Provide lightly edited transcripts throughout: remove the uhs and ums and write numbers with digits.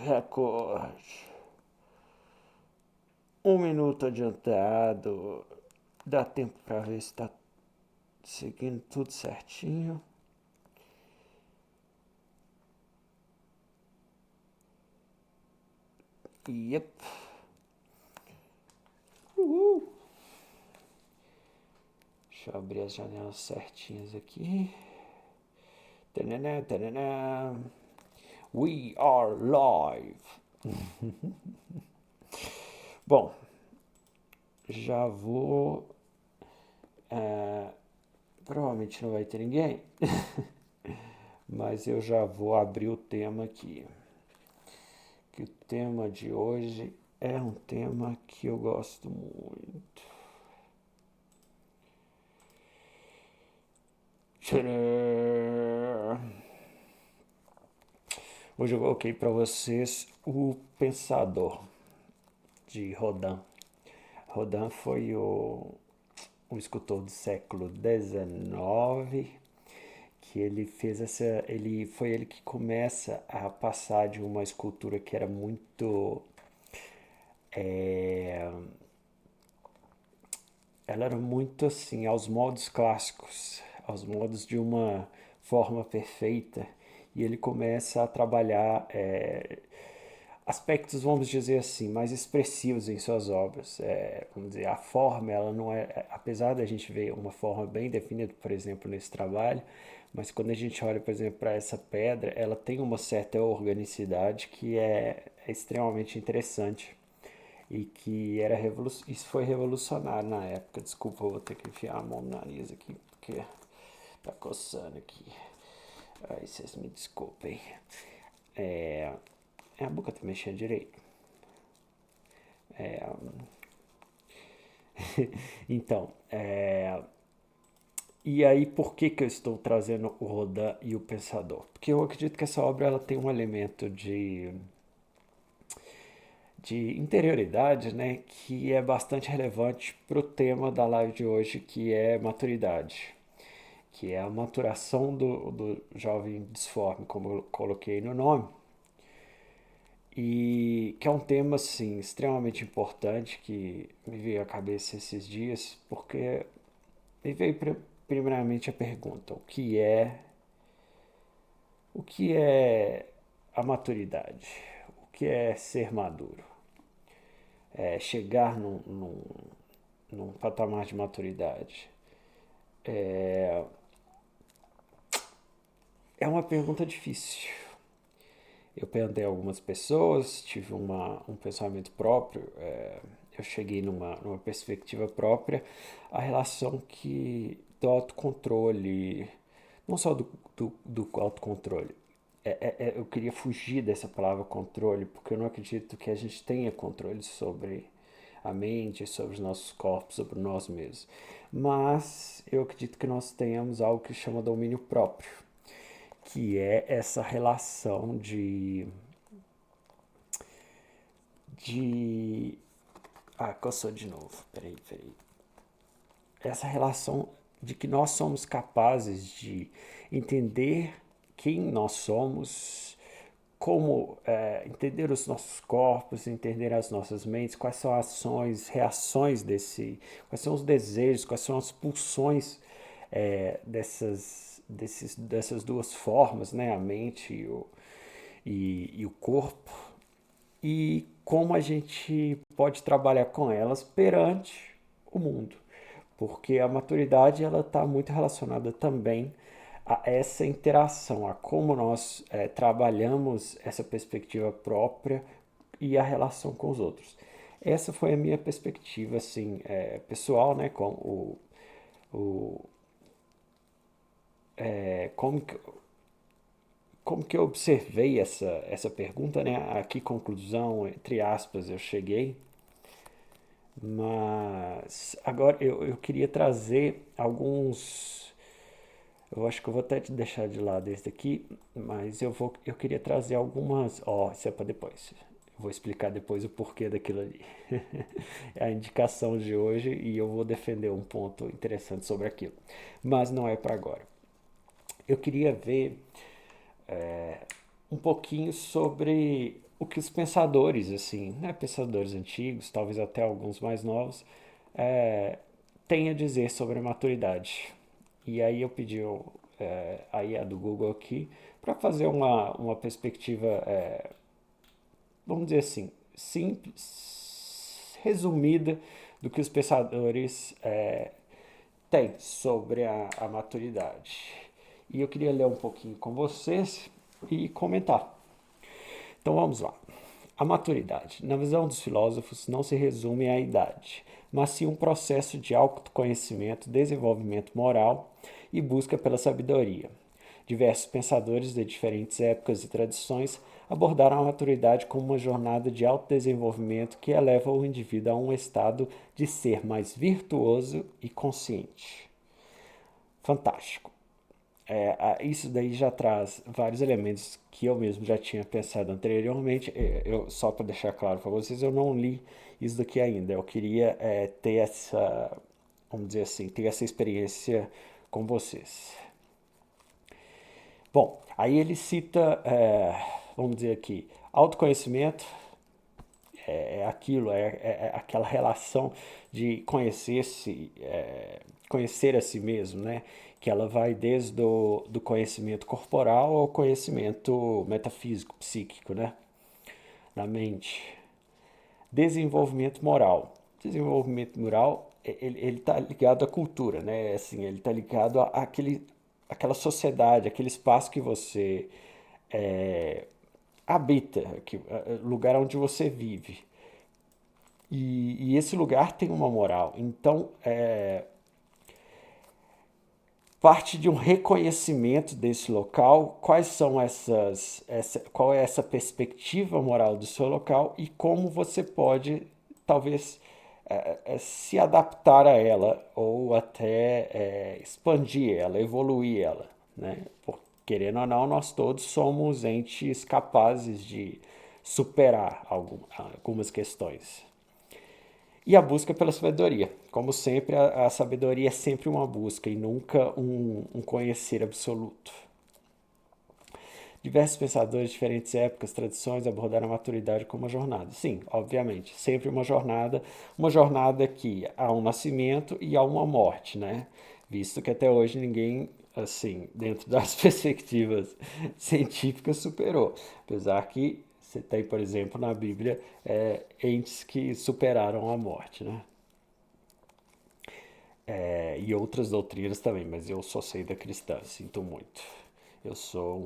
Recorde. 1 minuto adiantado. Dá tempo pra ver se tá seguindo tudo certinho. Yep. Uhul. Deixa eu abrir as janelas certinhas aqui. Tanana, tanana. We are live. Bom, já vou. Provavelmente não vai ter ninguém, mas eu já vou abrir o tema aqui. Que o tema de hoje é um tema que eu gosto muito. Tcharam! Hoje eu coloquei para vocês o Pensador de Rodin. Rodin foi um escultor do século XIX, que ele fez foi ele que começa a passar de uma escultura que era muito ela era muito assim aos modos clássicos, aos modos de uma forma perfeita, e ele começa a trabalhar aspectos, vamos dizer assim, mais expressivos em suas obras. Vamos dizer, a forma, ela não apesar da gente ver uma forma bem definida, por exemplo, nesse trabalho, mas quando a gente olha, por exemplo, para essa pedra, ela tem uma certa organicidade que é extremamente interessante e que isso foi revolucionário na época. Desculpa, eu vou ter que enfiar a mão no nariz aqui, porque tá coçando aqui. Aí vocês me desculpem. A boca tá mexendo direito. Então, e aí por que eu estou trazendo o Rodin e o Pensador? Porque eu acredito que essa obra ela tem um elemento de interioridade, né, que é bastante relevante para o tema da live de hoje, que é maturidade, que é a maturação do jovem disforme, como eu coloquei no nome, e que é um tema assim extremamente importante que me veio à cabeça esses dias, porque me veio primeiramente a pergunta: o que é a maturidade? O que é ser maduro? Chegar num patamar de maturidade? É uma pergunta difícil. Eu perguntei a algumas pessoas, tive um pensamento próprio, eu cheguei numa perspectiva própria, a relação do autocontrole, não só do autocontrole. Eu queria fugir dessa palavra controle, porque eu não acredito que a gente tenha controle sobre a mente, sobre os nossos corpos, sobre nós mesmos. Mas eu acredito que nós tenhamos algo que chama domínio próprio, que é essa relação de. Ah, coçou de novo. Peraí. Essa relação de que nós somos capazes de entender quem nós somos, como entender os nossos corpos, entender as nossas mentes, quais são as ações, reações quais são os desejos, quais são as pulsões dessas duas formas, né, a mente e o corpo, e como a gente pode trabalhar com elas perante o mundo, porque a maturidade ela está muito relacionada também a essa interação, a como nós trabalhamos essa perspectiva própria e a relação com os outros. Essa foi a minha perspectiva assim pessoal, né, com o como que eu observei essa pergunta, né? A que conclusão, entre aspas, eu cheguei. Mas agora eu queria trazer alguns. Eu acho que eu vou até te deixar de lado esse daqui, mas eu queria trazer algumas. Ó, isso é para depois. Eu vou explicar depois o porquê daquilo ali. É a indicação de hoje e eu vou defender um ponto interessante sobre aquilo. Mas não é para agora. Eu queria ver um pouquinho sobre o que os pensadores, assim, né, pensadores antigos, talvez até alguns mais novos, é, têm a dizer sobre a maturidade. E aí eu pedi a IA do Google aqui para fazer uma perspectiva, vamos dizer assim, simples, resumida do que os pensadores têm sobre a maturidade. E eu queria ler um pouquinho com vocês e comentar. Então vamos lá. A maturidade, na visão dos filósofos, não se resume à idade, mas sim um processo de autoconhecimento, desenvolvimento moral e busca pela sabedoria. Diversos pensadores de diferentes épocas e tradições abordaram a maturidade como uma jornada de autodesenvolvimento que eleva o indivíduo a um estado de ser mais virtuoso e consciente. Fantástico. Isso daí já traz vários elementos que eu mesmo já tinha pensado anteriormente. Só para deixar claro para vocês, eu não li isso daqui ainda. Eu queria ter essa, vamos dizer assim, ter essa experiência com vocês. Bom, aí ele cita, vamos dizer aqui, autoconhecimento é aquilo, é aquela relação de conhecer-se, conhecer a si mesmo, né? Que ela vai desde do conhecimento corporal ao conhecimento metafísico, psíquico, né? Da mente. Desenvolvimento moral. Desenvolvimento moral, ele tá ligado à cultura, né? Assim, ele tá ligado àquela sociedade, aquele espaço que você é, habita, lugar onde você vive. E esse lugar tem uma moral. Então, parte de um reconhecimento desse local, quais são qual é essa perspectiva moral do seu local e como você pode, talvez, se adaptar a ela ou até expandir ela, evoluir ela, né? Porque, querendo ou não, nós todos somos entes capazes de superar algumas questões. E a busca pela sabedoria. Como sempre, a sabedoria é sempre uma busca e nunca um conhecer absoluto. Diversos pensadores de diferentes épocas, tradições abordaram a maturidade como uma jornada. Sim, obviamente, sempre uma jornada que há um nascimento e há uma morte, né? Visto que até hoje ninguém, assim, dentro das perspectivas científicas, superou. Apesar que você tem, por exemplo, na Bíblia, entes que superaram a morte, né? E outras doutrinas também, mas eu só sei da cristã, sinto muito. Eu sou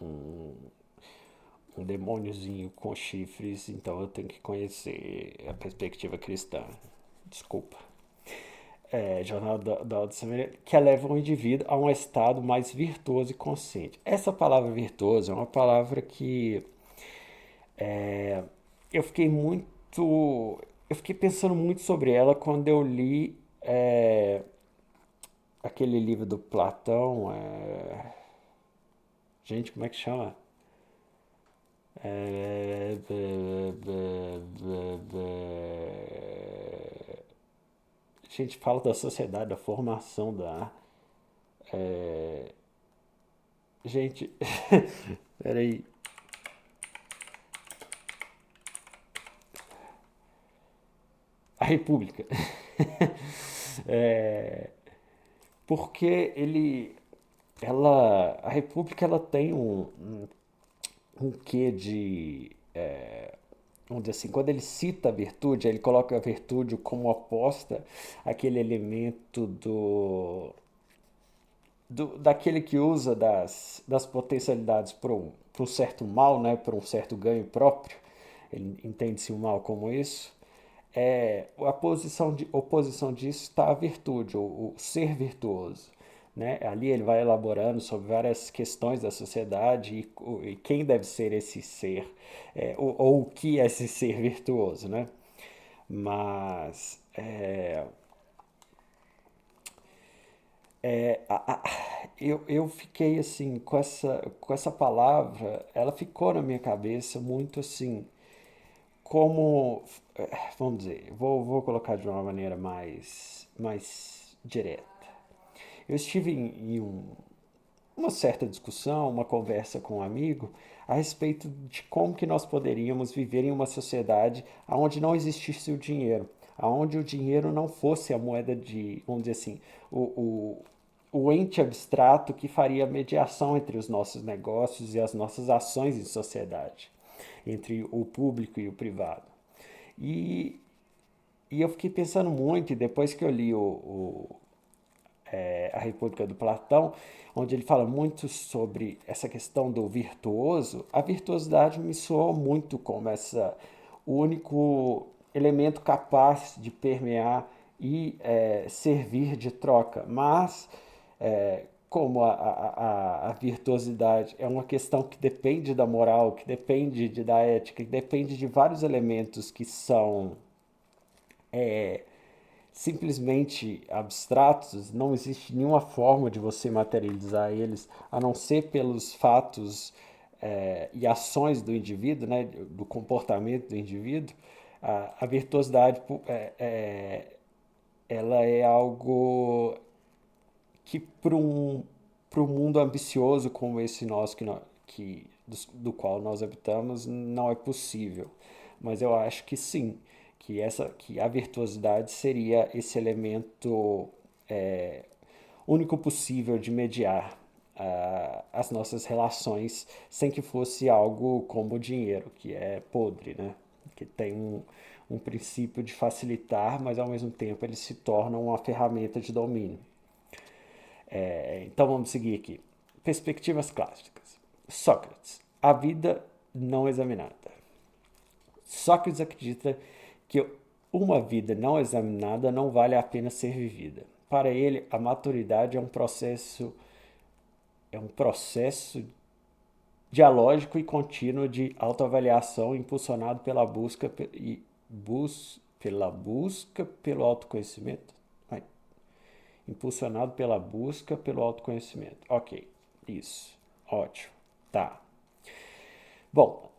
um, um demôniozinho com chifres, então eu tenho que conhecer a perspectiva cristã. Desculpa. Jornal da Audição, que eleva o indivíduo a um estado mais virtuoso e consciente. Essa palavra virtuoso é uma palavra que eu fiquei muito. Eu fiquei pensando muito sobre ela quando eu li aquele livro do Platão. Gente, como é que chama? É, a gente fala da sociedade, da formação da. Gente, peraí. A República. É, porque a República, ela tem um quê de, vamos dizer assim, quando ele cita a virtude, ele coloca a virtude como oposta àquele elemento daquele que usa das potencialidades para um certo mal, né, para um certo ganho próprio. Ele entende-se o mal como isso. A oposição disso está a virtude, o ser virtuoso. Né? Ali ele vai elaborando sobre várias questões da sociedade e quem deve ser esse ser, ou o que é esse ser virtuoso. Né? Mas eu fiquei assim, com essa palavra, ela ficou na minha cabeça muito assim, como, vamos dizer, vou colocar de uma maneira mais direta. Eu estive em uma certa discussão, uma conversa com um amigo, a respeito de como que nós poderíamos viver em uma sociedade onde não existisse o dinheiro, onde o dinheiro não fosse a moeda de, vamos dizer assim, o, o ente abstrato que faria a mediação entre os nossos negócios e as nossas ações em sociedade, entre o público e o privado. E, e eu fiquei pensando muito, e depois que eu li A República do Platão, onde ele fala muito sobre essa questão do virtuoso, a virtuosidade me soou muito como o único elemento capaz de permear e servir de troca. Mas, como a virtuosidade é uma questão que depende da moral, que depende da ética, que depende de vários elementos que são simplesmente abstratos, não existe nenhuma forma de você materializar eles, a não ser pelos fatos e ações do indivíduo, né, do comportamento do indivíduo. A virtuosidade ela é algo que para um mundo ambicioso como esse nosso do qual nós habitamos não é possível. Mas eu acho que sim, que a virtuosidade seria esse elemento é, único possível de mediar as nossas relações sem que fosse algo como o dinheiro, que é podre, né? Que tem um princípio de facilitar, mas ao mesmo tempo ele se torna uma ferramenta de domínio. Então vamos seguir aqui. Perspectivas clássicas. Sócrates, a vida não examinada. Sócrates acredita que uma vida não examinada não vale a pena ser vivida. Para ele, a maturidade é um processo dialógico e contínuo de autoavaliação impulsionado pela busca pelo autoconhecimento. Impulsionado pela busca pelo autoconhecimento. Ok, isso, ótimo, tá. Bom,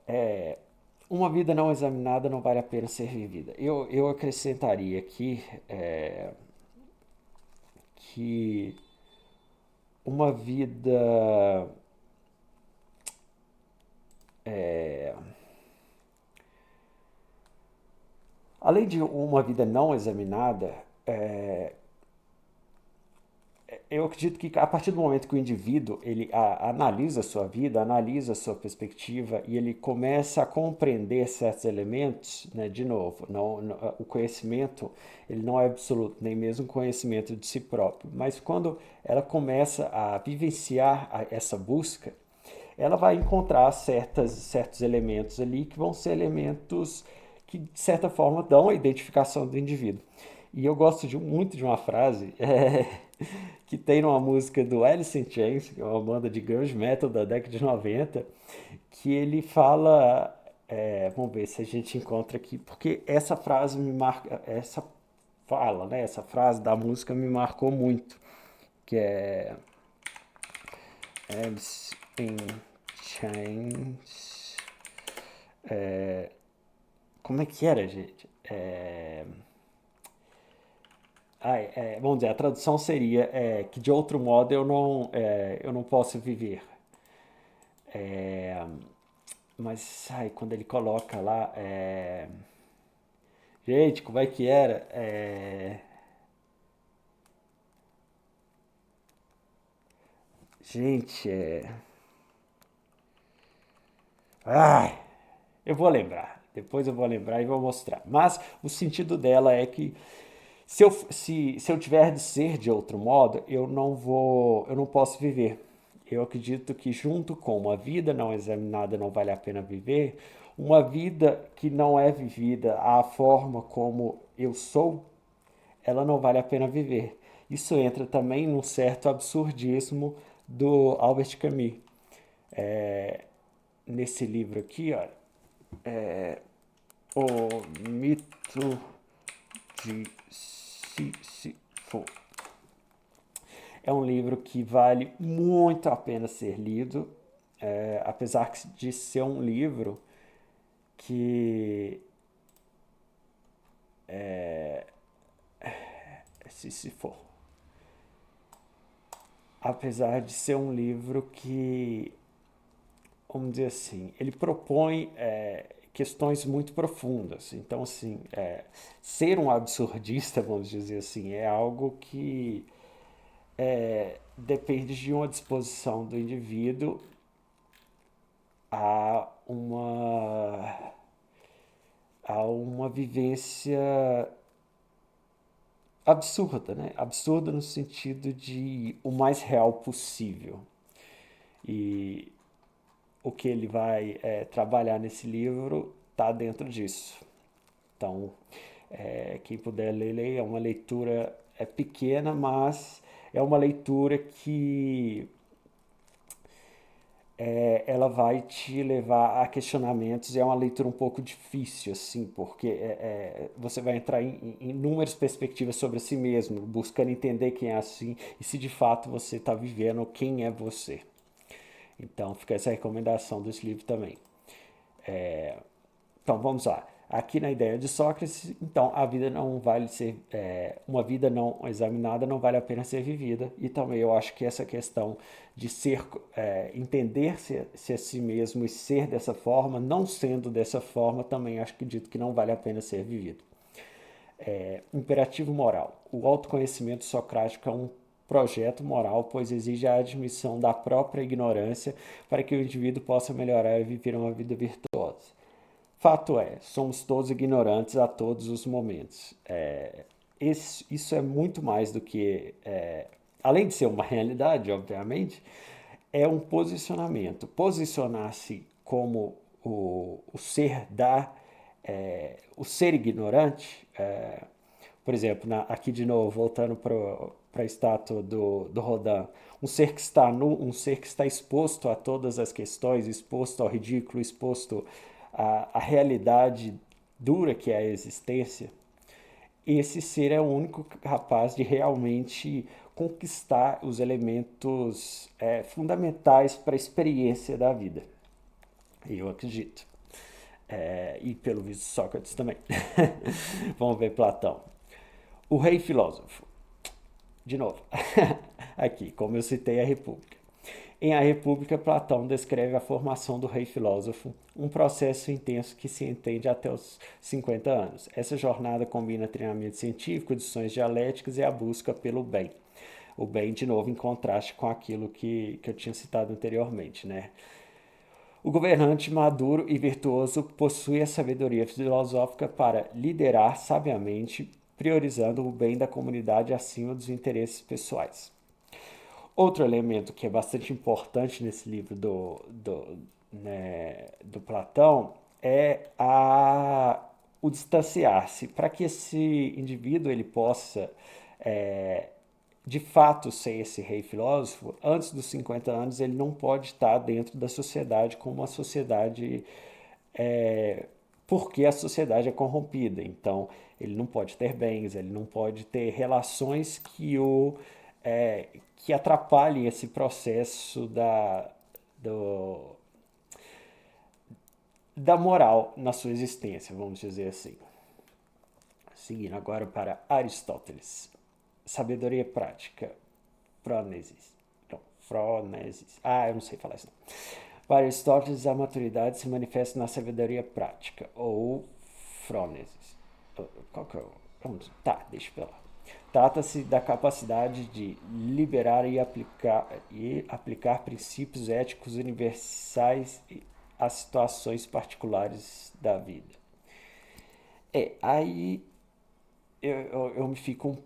uma vida não examinada não vale a pena ser vivida. Eu acrescentaria aqui que uma vida além de uma vida não examinada, eu acredito que a partir do momento que o indivíduo ele analisa a sua vida, analisa a sua perspectiva e ele começa a compreender certos elementos, né, de novo, o conhecimento ele não é absoluto, nem mesmo o conhecimento de si próprio, mas quando ela começa a vivenciar essa busca, ela vai encontrar certos elementos ali que vão ser elementos que, de certa forma, dão a identificação do indivíduo. E eu gosto muito de uma frase que tem numa música do Alice in Chains, que é uma banda de grunge metal da década de 90, que ele fala, vamos ver se a gente encontra aqui, porque essa frase me marca, essa frase da música me marcou muito, que é Alice in Chains, como é que era, gente? Vamos dizer, a tradução seria que de outro modo eu não posso viver. É, mas quando ele coloca lá. Gente, como é que era? Gente, Ai, eu vou lembrar. Depois eu vou lembrar e vou mostrar. Mas o sentido dela é que se eu tiver de ser de outro modo, eu não posso viver. Eu acredito que junto com uma vida não examinada não vale a pena viver, uma vida que não é vivida à forma como eu sou, ela não vale a pena viver. Isso entra também num certo absurdismo do Albert Camus. Nesse livro aqui, olha, O Mito de Sísifo. É um livro que vale muito a pena ser lido, apesar de ser um livro que Sísifo. Apesar de ser um livro que vamos dizer assim, ele propõe questões muito profundas. Então, assim, ser um absurdista, vamos dizer assim, é algo que depende de uma disposição do indivíduo a uma vivência absurda, né? Absurda no sentido de o mais real possível. E o que ele vai trabalhar nesse livro está dentro disso. Então, quem puder ler, é uma leitura pequena, mas é uma leitura que ela vai te levar a questionamentos. É uma leitura um pouco difícil, assim, porque você vai entrar em inúmeras perspectivas sobre si mesmo, buscando entender quem é assim e se de fato você está vivendo quem é você. Então, fica essa recomendação desse livro também. Então, vamos lá. Aqui na ideia de Sócrates, então, a vida não vale ser, uma vida não examinada não vale a pena ser vivida. E também eu acho que essa questão de ser, entender-se a si mesmo e ser dessa forma, não sendo dessa forma, também acho que dito que não vale a pena ser vivido. Imperativo moral. O autoconhecimento socrático é um projeto moral, pois exige a admissão da própria ignorância para que o indivíduo possa melhorar e viver uma vida virtuosa. Fato é, somos todos ignorantes a todos os momentos. Isso é muito mais do que, além de ser uma realidade, obviamente, é um posicionamento. Posicionar-se como o ser o ser ignorante, por exemplo, aqui de novo, voltando para a estátua do Rodin, um ser que está nu, um ser que está exposto a todas as questões, exposto ao ridículo, exposto à realidade dura que é a existência. Esse ser é o único capaz de realmente conquistar os elementos fundamentais para a experiência da vida. Eu acredito. E pelo visto Sócrates também. Vamos ver Platão. O rei filósofo. De novo, aqui, como eu citei a República. Em A República, Platão descreve a formação do rei filósofo, um processo intenso que se entende até os 50 anos. Essa jornada combina treinamento científico, discussões dialéticas e a busca pelo bem. O bem, de novo, em contraste com aquilo que eu tinha citado anteriormente, né? O governante maduro e virtuoso possui a sabedoria filosófica para liderar sabiamente, priorizando o bem da comunidade acima dos interesses pessoais. Outro elemento que é bastante importante nesse livro do Platão é o distanciar-se. Para que esse indivíduo ele possa de fato ser esse rei filósofo, antes dos 50 anos ele não pode estar dentro da sociedade como uma sociedade porque a sociedade é corrompida. Então, ele não pode ter bens, ele não pode ter relações que atrapalhem esse processo do, da moral na sua existência, vamos dizer assim. Seguindo agora para Aristóteles. Sabedoria prática. Frônesis. Não, Frônesis. Eu não sei falar isso não. Para Aristóteles, a maturidade se manifesta na sabedoria prática, ou frônesis. Qual que é o... Tá, deixa pra lá. Trata-se da capacidade de liberar e aplicar princípios éticos universais às situações particulares da vida. Aí eu me fico...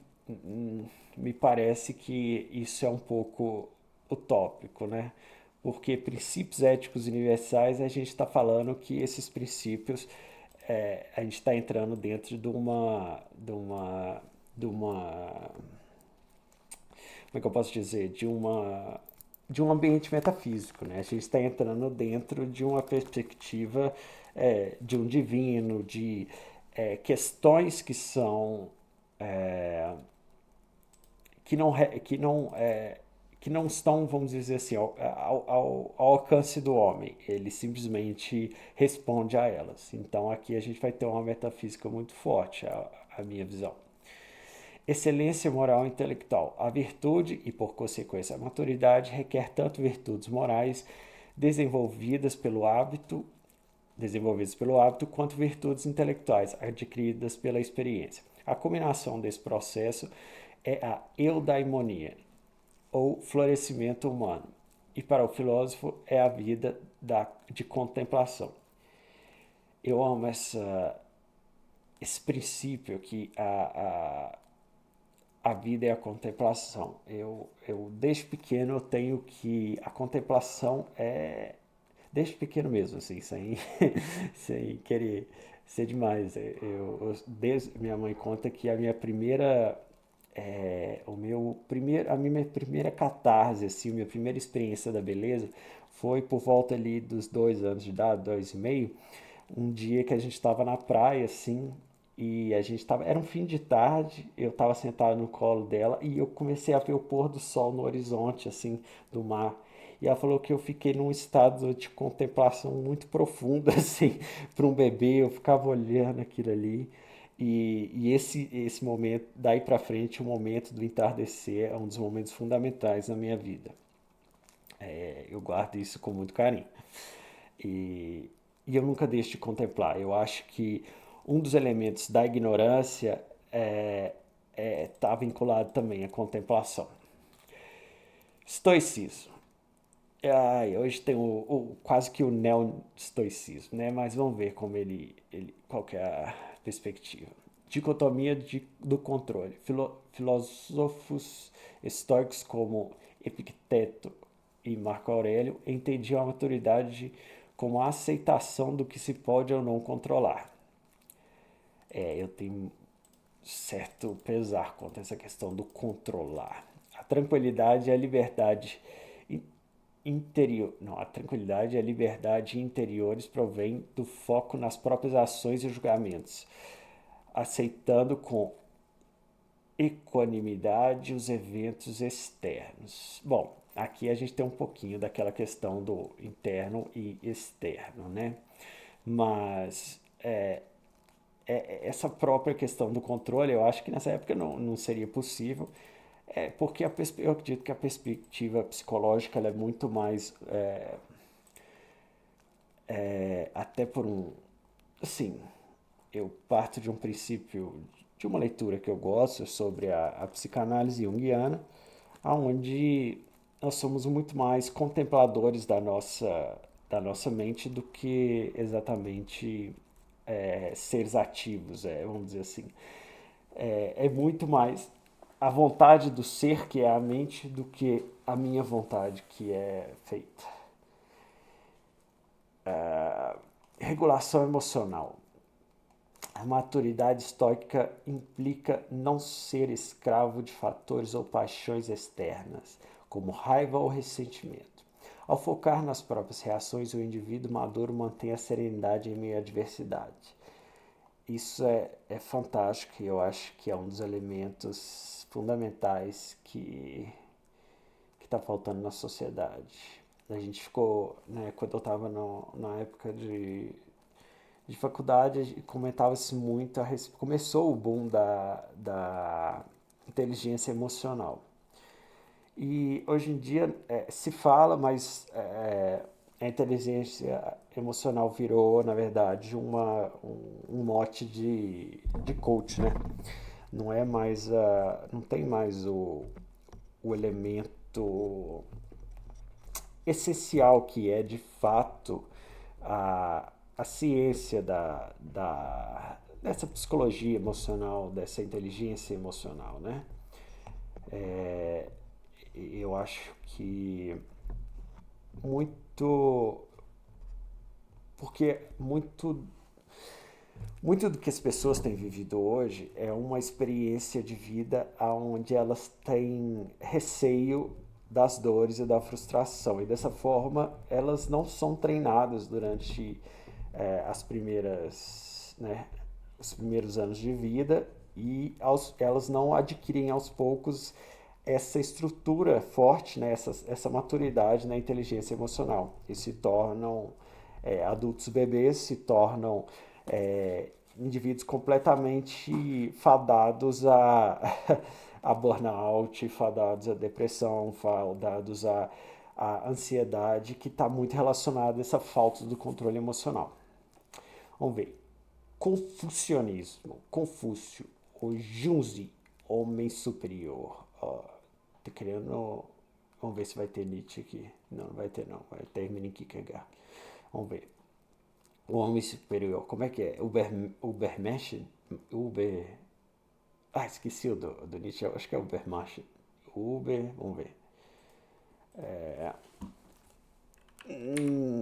Me parece que isso é um pouco utópico, né? Porque princípios éticos universais, a gente está falando que esses princípios, a gente está entrando dentro como é que eu posso dizer, de um ambiente metafísico, né? A gente está entrando dentro de uma perspectiva de um divino, de questões que são que não, que não estão, vamos dizer assim, ao alcance do homem. Ele simplesmente responde a elas. Então aqui a gente vai ter uma metafísica muito forte, a minha visão. Excelência moral e intelectual. A virtude, e por consequência a maturidade, requer tanto virtudes morais desenvolvidas pelo hábito, quanto virtudes intelectuais adquiridas pela experiência. A combinação desse processo é a eudaimonia, ou florescimento humano, e para o filósofo é a vida de contemplação. Eu amo esse princípio que a vida é a contemplação. Desde pequeno eu tenho que a contemplação é desde pequeno mesmo, assim, sem, sem querer ser demais. Desde, minha mãe conta que a minha primeira a minha primeira catarse, assim, a minha primeira experiência da beleza foi por volta ali dos 2 anos de idade, 2 e meio, um dia que a gente estava na praia, assim, e era um fim de tarde, eu estava sentado no colo dela e eu comecei a ver o pôr do sol no horizonte, assim, do mar. E ela falou que eu fiquei num estado de contemplação muito profunda, assim, para um bebê. Eu ficava olhando aquilo ali. E esse momento, daí para frente, o momento do entardecer é um dos momentos fundamentais na minha vida. Eu guardo isso com muito carinho. E, e eu nunca deixo de contemplar. Eu acho que um dos elementos da ignorância está vinculado também à contemplação. Estoicismo. Hoje tem quase que o neo-estoicismo, né? Mas vamos ver como qual que é a perspectiva. Dicotomia do controle. Filósofos estoicos como Epicteto e Marco Aurélio entendiam a maturidade como a aceitação do que se pode ou não controlar. Eu tenho certo pesar contra essa questão do controlar. A tranquilidade e a liberdade interior. Não, a tranquilidade e a liberdade interiores provém do foco nas próprias ações e julgamentos, aceitando com equanimidade os eventos externos. Bom, aqui a gente tem um pouquinho daquela questão do interno e externo, né? Mas essa própria questão do controle, eu acho que nessa época não seria possível, porque eu acredito que a perspectiva psicológica ela é muito mais, até por assim, eu parto de um princípio, de uma leitura que eu gosto sobre a psicanálise junguiana, onde nós somos muito mais contempladores da nossa mente do que exatamente seres ativos, vamos dizer assim. É muito mais a vontade do ser, que é a mente, do que a minha vontade, que é feita. Regulação emocional. A maturidade estoica implica não ser escravo de fatores ou paixões externas, como raiva ou ressentimento. Ao focar nas próprias reações, o indivíduo maduro mantém a serenidade em meio à adversidade. Isso é fantástico e eu acho que é um dos elementos fundamentais que está faltando na sociedade. A gente ficou, né, quando eu estava na época de faculdade, comentava-se muito, começou o boom da inteligência emocional. E hoje em dia se fala, mas a inteligência emocional virou, na verdade, um mote de coach, né? Não é mais não tem mais o elemento essencial que é de fato a ciência dessa psicologia emocional, dessa inteligência emocional, né? Eu acho que muito porque muito do que as pessoas têm vivido hoje é uma experiência de vida onde elas têm receio das dores e da frustração. E dessa forma, elas não são treinadas durante as primeiras, né, os primeiros anos de vida e elas não adquirem aos poucos essa estrutura forte, né, essa maturidade na inteligência emocional. E se tornam adultos bebês, se tornam indivíduos completamente fadados a burnout, fadados à depressão, fadados a ansiedade que está muito relacionada a essa falta do controle emocional. Vamos ver. Confucionismo, Confúcio, o Junzi, homem superior. Ó, tô querendo. Vamos ver se vai ter Nietzsche aqui. Não, não vai ter não. Vai ter Hermann Kierkegaard. Vamos ver. O homem superior, como é que é? Ubermensch? Uber. Ah, esqueci o do Nietzsche, eu acho que é Ubermensch. Vamos ver.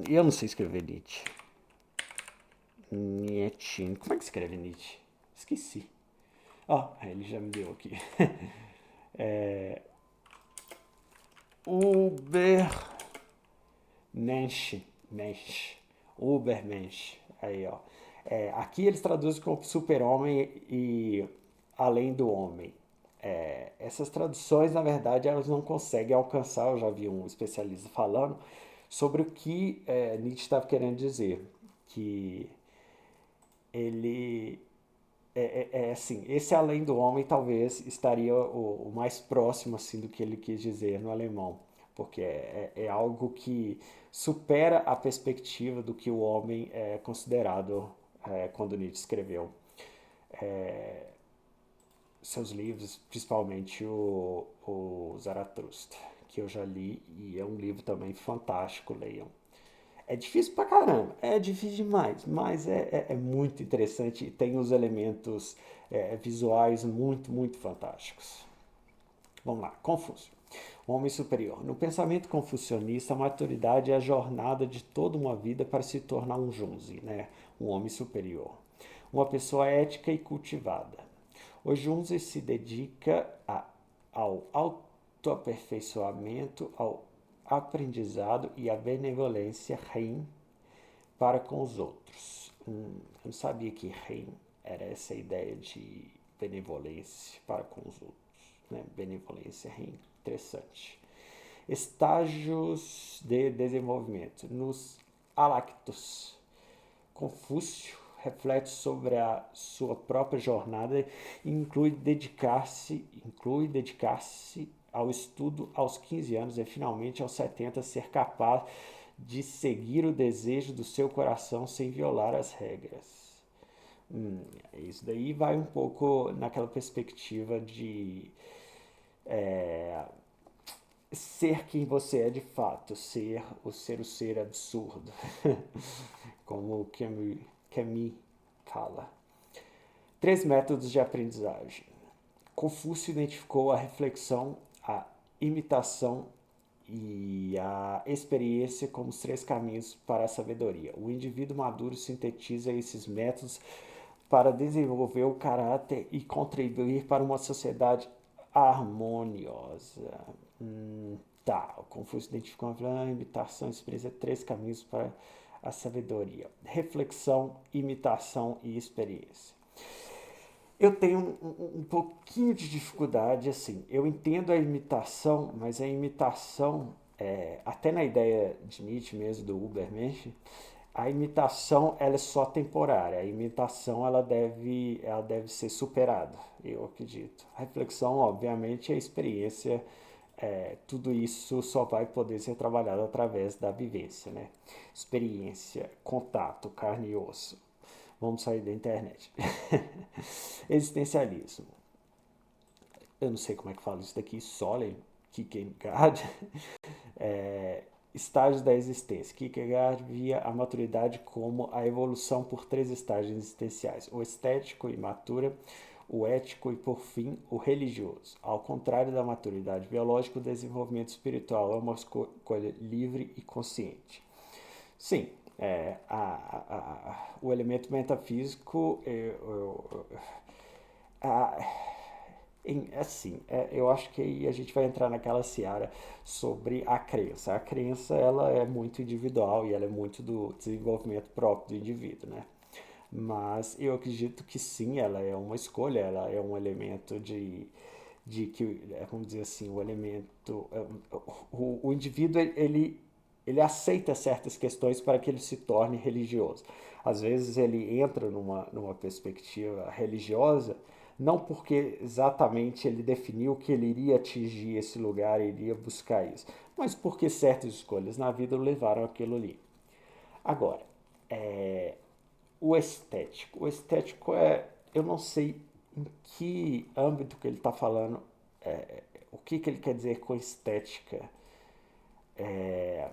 Eu não sei escrever Nietzsche. Nietzsche. Como é que escreve Nietzsche? Esqueci. Ó, ele já me deu aqui. Ubermensch. Ubermensch. Aí, ó. Aqui eles traduzem como super-homem e além do homem. Essas traduções, na verdade, elas não conseguem alcançar. Eu já vi um especialista falando sobre o que Nietzsche estava querendo dizer. Que ele assim, esse além do homem talvez estaria o mais próximo assim do que ele quis dizer no alemão, porque é algo que supera a perspectiva do que o homem é considerado quando Nietzsche escreveu seus livros, principalmente o Zaratustra, que eu já li e é um livro também fantástico, leiam. É difícil pra caramba, é difícil demais, mas é muito interessante e tem os elementos visuais muito, muito fantásticos. Vamos lá, Confúcio. O homem superior. No pensamento confucionista, a maturidade é a jornada de toda uma vida para se tornar um junzi, né? Um homem superior. Uma pessoa ética e cultivada. O junzi se dedica ao autoaperfeiçoamento, ao aprendizado e à benevolência rein para com os outros. Eu não sabia que rein era essa ideia de benevolência para com os outros. Né? Benevolência rein, interessante. Estágios de desenvolvimento. Nos Alactos, Confúcio reflete sobre a sua própria jornada e inclui dedicar-se ao estudo aos 15 anos e finalmente aos 70 ser capaz de seguir o desejo do seu coração sem violar as regras. Isso daí vai um pouco naquela perspectiva de ser quem você é de fato, ser o ser absurdo, como o Camus fala. 3 métodos de aprendizagem. Confúcio identificou a reflexão, a imitação e a experiência como os 3 caminhos para a sabedoria. O indivíduo maduro sintetiza esses métodos para desenvolver o caráter e contribuir para uma sociedade harmoniosa. Tá, o Confúcio identificou a imitação e experiência, 3 caminhos para a sabedoria. Reflexão, imitação e experiência. Eu tenho um pouquinho de dificuldade, assim, eu entendo a imitação, mas a imitação, até na ideia de Nietzsche mesmo, do Ubermensch, a imitação ela é só temporária, a imitação ela deve ser superada, eu acredito. A reflexão, obviamente, é a experiência, tudo isso só vai poder ser trabalhado através da vivência, né? Experiência, contato, carne e osso. Vamos sair da internet. Existencialismo. Eu não sei como é que fala isso daqui. Solen, Kierkegaard. Estágios da existência. Kierkegaard via a maturidade como a evolução por 3 estágios existenciais: o estético, imatura, o ético e, por fim, o religioso. Ao contrário da maturidade biológica, o desenvolvimento espiritual é uma escolha livre e consciente. Sim, o elemento metafísico, assim, eu acho que aí a gente vai entrar naquela seara sobre a crença. A crença, ela é muito individual e ela é muito do desenvolvimento próprio do indivíduo, né? Mas eu acredito que sim, ela é uma escolha, ela é um elemento de que, vamos dizer assim, o elemento, o indivíduo, ele aceita certas questões para que ele se torne religioso. Às vezes ele entra numa perspectiva religiosa, não porque exatamente ele definiu que ele iria atingir esse lugar, iria buscar isso, mas porque certas escolhas na vida o levaram àquilo ali. Agora, é, o estético eu não sei em que âmbito que ele está falando, o que ele quer dizer com estética. É,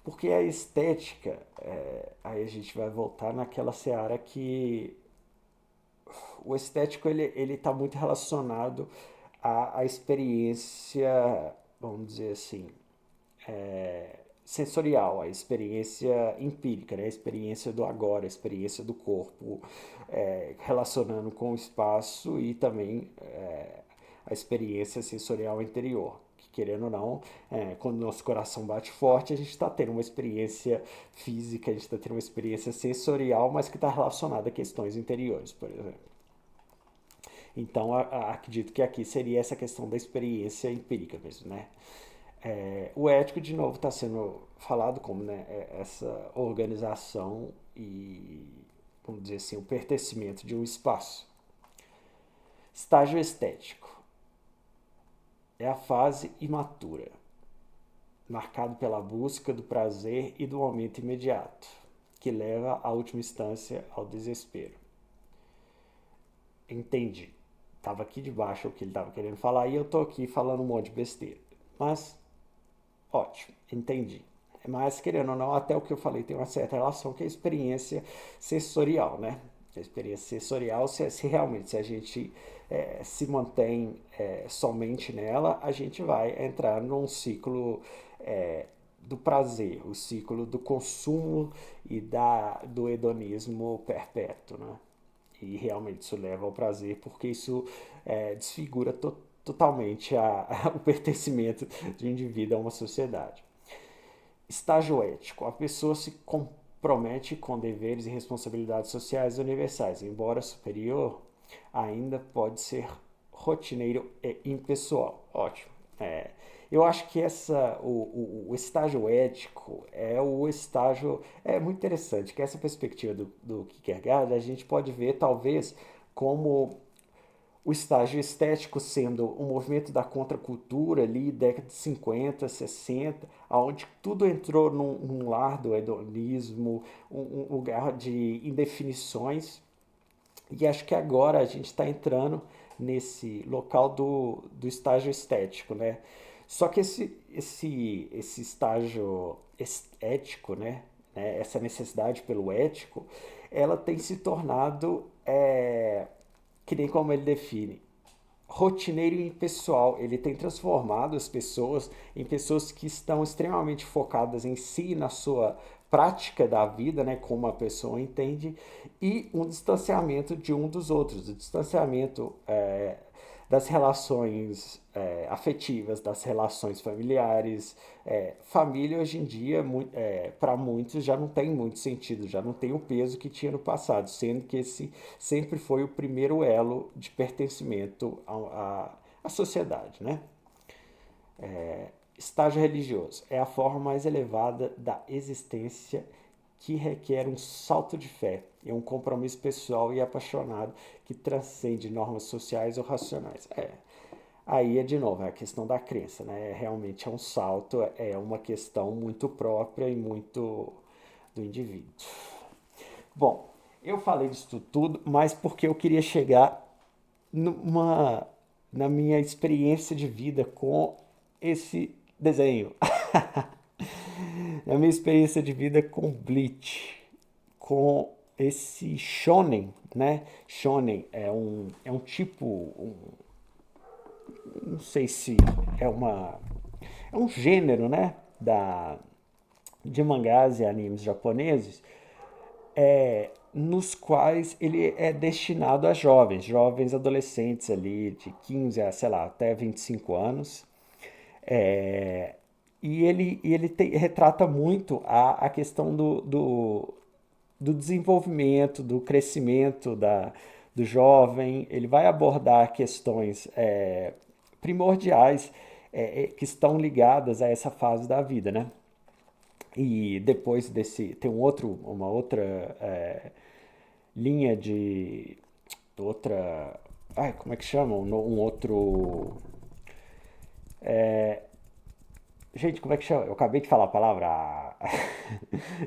porque a estética, aí a gente vai voltar naquela seara que o estético ele está muito relacionado à experiência, vamos dizer assim, sensorial, a experiência empírica, né? A experiência do agora, a experiência do corpo, relacionando com o espaço e também a experiência sensorial interior. Que, querendo ou não, quando o nosso coração bate forte, a gente está tendo uma experiência física, a gente está tendo uma experiência sensorial, mas que está relacionada a questões interiores, por exemplo. Então, acredito que aqui seria essa questão da experiência empírica mesmo, né? O ético, de novo, está sendo falado como, né, essa organização e, vamos dizer assim, o pertencimento de um espaço. Estágio estético é a fase imatura, marcado pela busca do prazer e do momento imediato, que leva, à última instância, ao desespero. Entendi. Estava aqui debaixo o que ele estava querendo falar e eu estou aqui falando um monte de besteira. Mas, ótimo, entendi. Mas, querendo ou não, até o que eu falei tem uma certa relação com a experiência sensorial, né? A experiência sensorial, se realmente se a gente se mantém somente nela, a gente vai entrar num ciclo do prazer, o ciclo do consumo e do hedonismo perpétuo, né? E realmente isso leva ao prazer, porque isso desfigura totalmente o pertencimento do indivíduo a uma sociedade. Estágio ético. A pessoa se compromete com deveres e responsabilidades sociais universais, embora superior, ainda pode ser rotineiro e impessoal. Ótimo. Eu acho que o estágio ético é o estágio. É muito interessante que essa perspectiva do Kierkegaard a gente pode ver, talvez, como o estágio estético sendo um movimento da contracultura ali, década de 50, 60, onde tudo entrou num lar do hedonismo, um lugar de indefinições. E acho que agora a gente está entrando nesse local do estágio estético, né? Só que esse estágio ético, né, essa necessidade pelo ético, ela tem se tornado, que nem como ele define, rotineiro e impessoal. Ele tem transformado as pessoas em pessoas que estão extremamente focadas em si, na sua prática da vida, né, como a pessoa entende, e um distanciamento de um dos outros, o distanciamento das relações afetivas, das relações familiares. Família hoje em dia, para muitos, já não tem muito sentido, já não tem o peso que tinha no passado, sendo que esse sempre foi o primeiro elo de pertencimento à sociedade, né? Estágio religioso é a forma mais elevada da existência que requer um salto de fé e um compromisso pessoal e apaixonado que transcende normas sociais ou racionais. Aí é de novo, é a questão da crença, né? Realmente é um salto, é uma questão muito própria e muito do indivíduo. Bom, eu falei disso tudo, mas porque eu queria chegar numa, na minha experiência de vida com esse desenho. Na minha experiência de vida com Bleach, com esse shonen, né? Shonen é um tipo, não sei se é é um gênero, né? De mangás e animes japoneses, nos quais ele é destinado a jovens adolescentes ali de 15 a, sei lá, até 25 anos. É, retrata muito a questão do desenvolvimento, do crescimento do jovem. Ele vai abordar questões primordiais que estão ligadas a essa fase da vida, né? E depois tem uma outra linha de outra... Ai, como é que chama? Um outro... Gente, como é que chama? Eu acabei de falar a palavra.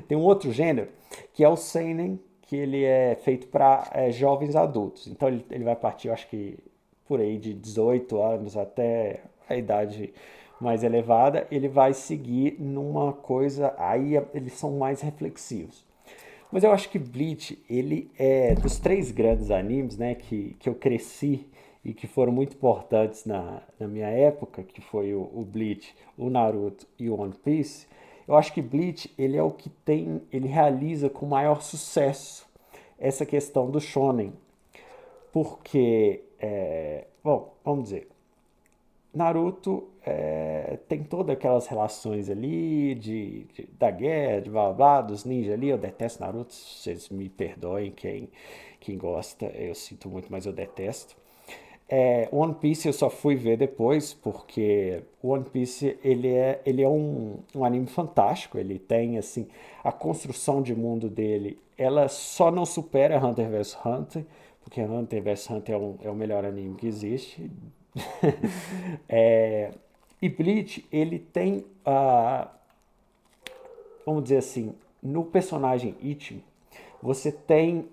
Tem um outro gênero que é o seinen, que ele é feito para jovens adultos. Então ele vai partir, eu acho que por aí de 18 anos até a idade mais elevada. Ele vai seguir numa coisa. Aí eles são mais reflexivos. Mas eu acho que Bleach, ele é dos três grandes animes, né, que eu cresci e que foram muito importantes na minha época, que foi o Bleach, o Naruto e o One Piece. Eu acho que Bleach, ele é o que tem, ele realiza com maior sucesso essa questão do shonen, porque, bom, vamos dizer, Naruto tem todas aquelas relações ali da guerra, de blá blá blá, dos ninjas ali. Eu detesto Naruto, vocês me perdoem quem gosta, eu sinto muito, mas eu detesto. One Piece eu só fui ver depois, porque One Piece ele é um anime fantástico. Ele tem assim a construção de mundo dele, ela só não supera Hunter vs Hunter, porque Hunter vs Hunter é o melhor anime que existe. É, e Bleach, ele tem, vamos dizer assim, no personagem Ichigo, você tem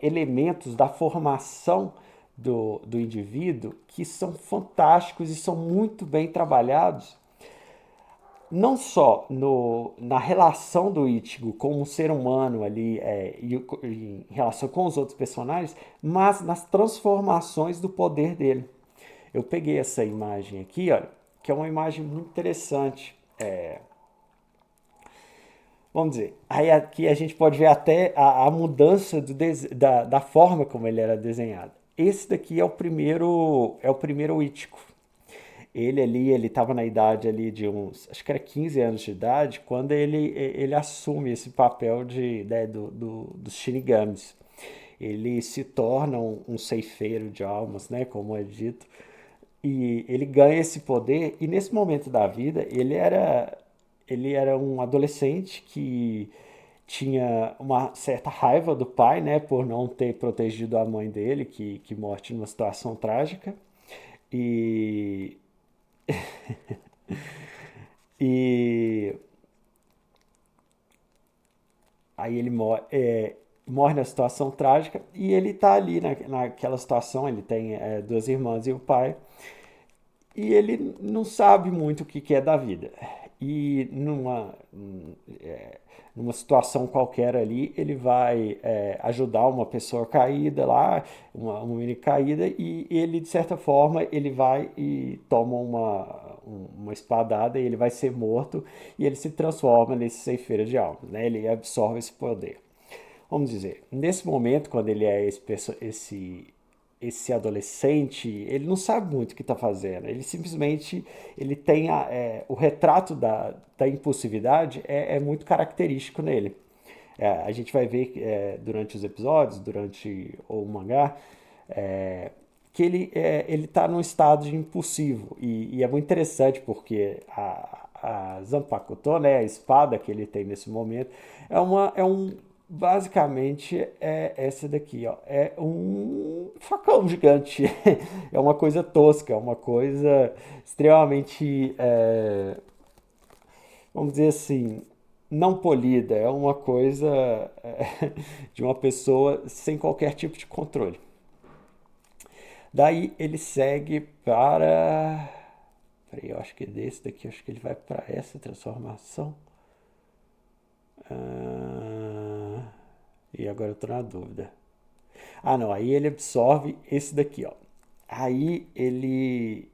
elementos da formação do indivíduo que são fantásticos e são muito bem trabalhados, não só na relação do Ichigo como um ser humano ali, em relação com os outros personagens, mas nas transformações do poder dele. Eu peguei essa imagem aqui, olha, que é uma imagem muito interessante. Vamos dizer, aí aqui a gente pode ver até a mudança da forma como ele era desenhado. Esse daqui é o primeiro Ichigo. Ele ali, ele estava na idade ali de uns, acho que era 15 anos de idade, quando ele assume esse papel dos Shinigamis. Ele se torna um ceifeiro de almas, né, como é dito, e ele ganha esse poder, e nesse momento da vida, ele era um adolescente que tinha uma certa raiva do pai, né, por não ter protegido a mãe dele, que morte numa situação trágica. E, e aí ele morre na situação trágica e ele tá ali naquela situação. Ele tem duas irmãs e o pai. E ele não sabe muito o que é da vida. E numa situação qualquer ali, ele vai ajudar uma pessoa caída lá, uma menina caída, e ele, de certa forma, ele vai e toma uma espadada e ele vai ser morto, e ele se transforma nesse ceifeiro de almas, né? Ele absorve esse poder. Vamos dizer, nesse momento, quando ele é esse adolescente, ele não sabe muito o que está fazendo. Ele simplesmente ele tem o retrato da impulsividade é muito característico nele. A gente vai ver durante os episódios, durante o mangá, que ele está num estado de impulsivo. E é muito interessante porque a Zanpakuto, né, a espada que ele tem nesse momento, basicamente é essa daqui, ó. É um facão gigante. É uma coisa tosca, é uma coisa extremamente, vamos dizer assim, não polida. É uma coisa de uma pessoa sem qualquer tipo de controle. Daí ele segue para. Peraí, eu acho que é desse daqui, eu acho que ele vai para essa transformação. E agora eu tô na dúvida. Ah, não, aí ele absorve esse daqui, ó. Aí ele.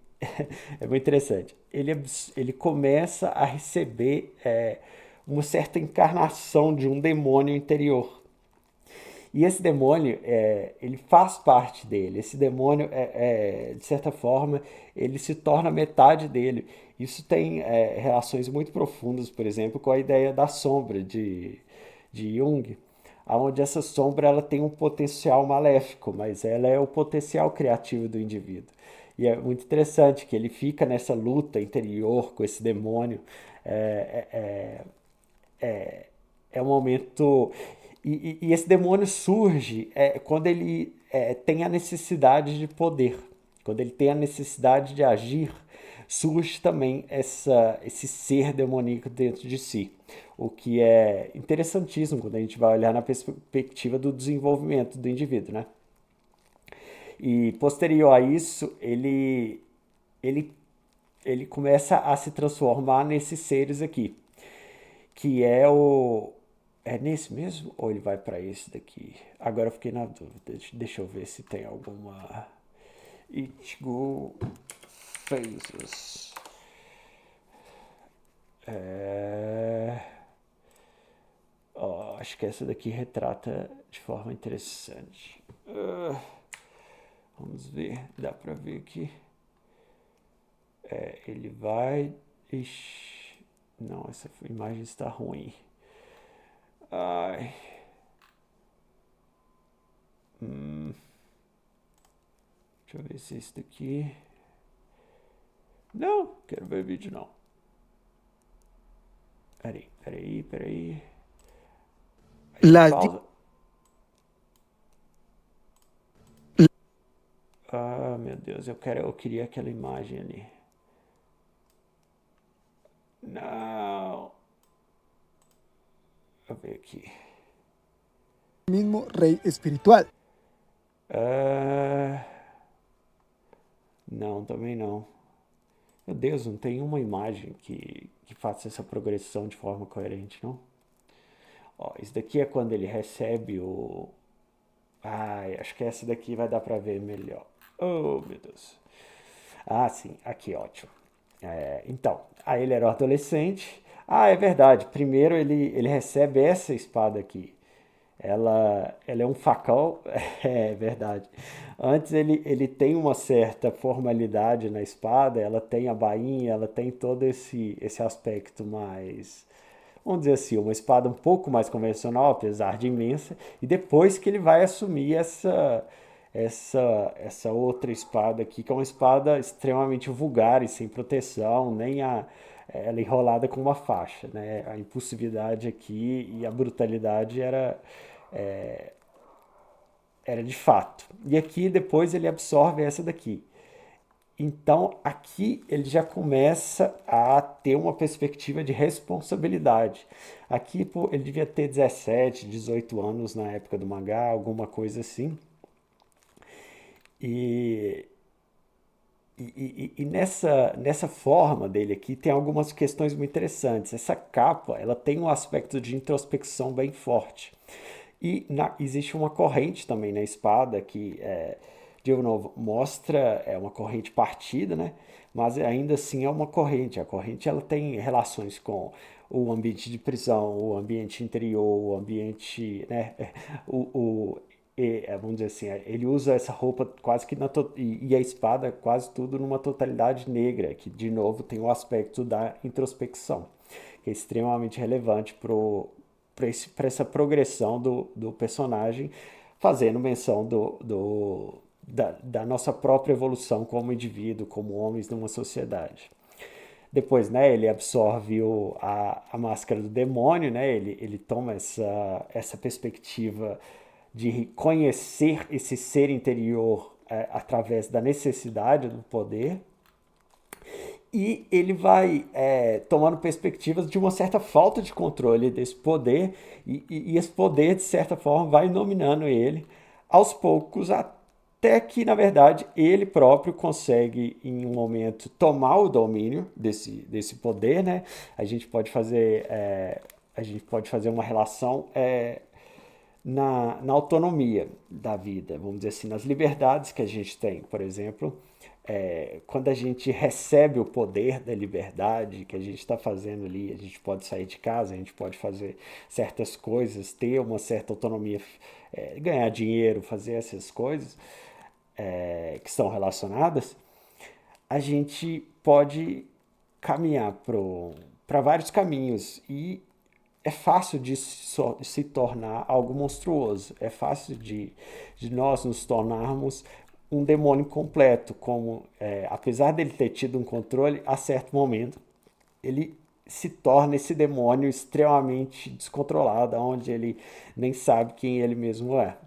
É muito interessante. Ele começa a receber uma certa encarnação de um demônio interior. E esse demônio, ele faz parte dele. Esse demônio, de certa forma, ele se torna metade dele. Isso tem relações muito profundas, por exemplo, com a ideia da sombra de Jung, onde essa sombra ela tem um potencial maléfico, mas ela é o potencial criativo do indivíduo. E é muito interessante que ele fica nessa luta interior com esse demônio. É um momento. E esse demônio surge quando ele tem a necessidade de poder, quando ele tem a necessidade de agir, surge também esse ser demoníaco dentro de si. O que é interessantíssimo quando a gente vai olhar na perspectiva do desenvolvimento do indivíduo, né? E posterior a isso, ele, ele começa a se transformar nesses seres aqui, que é o. É nesse mesmo? Ou ele vai para esse daqui? Agora eu fiquei na dúvida. Deixa eu ver se tem alguma. Ichigo Phases. Acho que essa daqui retrata de forma interessante. Vamos ver. Dá pra ver aqui. Ele vai. Ixi. Não, essa imagem está ruim. Ai. Deixa eu ver se esse daqui. Não, quero ver vídeo não. Peraí. Las Pausa. Ah, meu Deus, eu queria aquela imagem ali. Não. Deixa eu ver aqui. mismo rey espiritual. Não, também não. Meu Deus, não tem uma imagem que faça essa progressão de forma coerente, não? Ó, isso daqui é quando ele recebe o. Ai, acho que essa daqui vai dar pra ver melhor. Oh, meu Deus. Ah, sim, aqui, ótimo. Então, aí ele era um adolescente. Ah, é verdade. Primeiro ele recebe essa espada aqui. Ela é um facão, é verdade. Antes ele tem uma certa formalidade na espada, ela tem a bainha, ela tem todo esse aspecto mais, vamos dizer assim, uma espada um pouco mais convencional, apesar de imensa, e depois que ele vai assumir essa outra espada aqui, que é uma espada extremamente vulgar e sem proteção, nem ela enrolada com uma faixa, né? A impulsividade aqui e a brutalidade era de fato. E aqui depois ele absorve essa daqui. Então aqui ele já começa a ter uma perspectiva de responsabilidade. Aqui pô, ele devia ter 17, 18 anos na época do mangá, alguma coisa assim. E, e nessa forma dele aqui tem algumas questões muito interessantes. Essa capa ela tem um aspecto de introspecção bem forte. Existe uma corrente também na espada que, de novo, mostra uma corrente partida, né? Mas ainda assim é uma corrente. A corrente ela tem relações com o ambiente de prisão, o ambiente interior, o ambiente, né? O, vamos dizer assim, ele usa essa roupa quase que e a espada quase tudo numa totalidade negra, que de novo tem o aspecto da introspecção, que é extremamente relevante para essa progressão do personagem, fazendo menção da nossa própria evolução como indivíduo, como homens numa sociedade. Depois, né, ele absorve a máscara do demônio, né, ele toma essa perspectiva de conhecer esse ser interior através da necessidade do poder, e ele vai tomando perspectivas de uma certa falta de controle desse poder, e esse poder, de certa forma, vai dominando ele aos poucos, até que, na verdade, ele próprio consegue, em um momento, tomar o domínio desse poder, né? A gente pode fazer uma relação na autonomia da vida, vamos dizer assim, nas liberdades que a gente tem. Por exemplo, quando a gente recebe o poder da liberdade que a gente está fazendo ali, a gente pode sair de casa, a gente pode fazer certas coisas, ter uma certa autonomia, ganhar dinheiro, fazer essas coisas que estão relacionadas, a gente pode caminhar para vários caminhos e é fácil de se tornar algo monstruoso. É fácil de nós nos tornarmos um demônio completo, como apesar dele ter tido um controle a certo momento, ele se torna esse demônio extremamente descontrolado, onde ele nem sabe quem ele mesmo é.